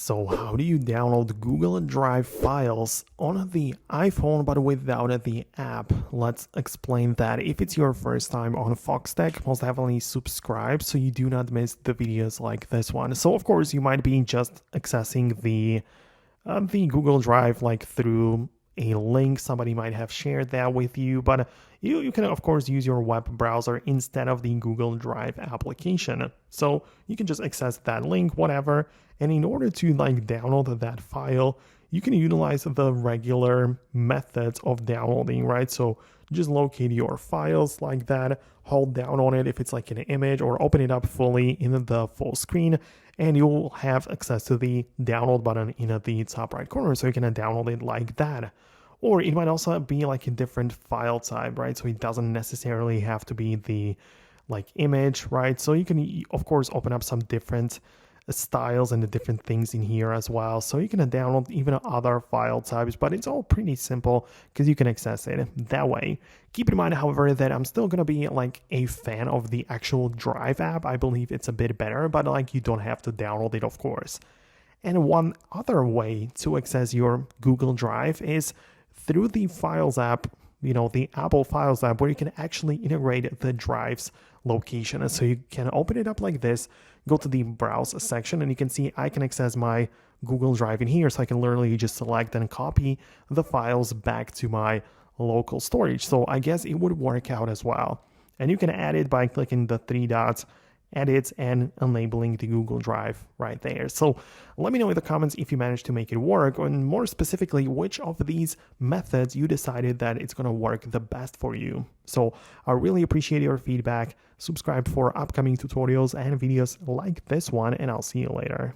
So how do you download Google Drive files on the iPhone but without the app? Let's explain that. If it's your first time on Foxtecc, most definitely subscribe so you do not miss the videos like this one. So of course you might be just accessing the Google Drive like through a link. Somebody might have shared that with you, but you can of course use your web browser instead of the Google Drive application. So you can just access that link, whatever. And in order to like download that file, you can utilize the regular methods of downloading, right? So just locate your files like that, hold down on it if it's like an image, or open it up fully in the full screen, and you'll have access to the download button in the top right corner, so you can download it like that. Or it might also be like a different file type, right? So it doesn't necessarily have to be the like image, right? So you can of course open up some different styles and the different things in here as well. So you can download even other file types, but it's all pretty simple because you can access it that way. Keep in mind, however, that I'm still going to be like a fan of the actual Drive app. I believe it's a bit better, but like you don't have to download it, of course. And one other way to access your Google Drive is through the Files app, the Apple Files app, where you can actually integrate the Drive's location. So you can open it up like this, go to the Browse section, and you can see I can access my Google Drive in here. So I can literally just select and copy the files back to my local storage. So I guess it would work out as well. And you can add it by clicking the three dots, edit, and enabling the Google Drive right there. So let me know in the comments if you managed to make it work, and more specifically, which of these methods you decided that it's going to work the best for you. So I really appreciate your feedback. Subscribe for upcoming tutorials and videos like this one, and I'll see you later.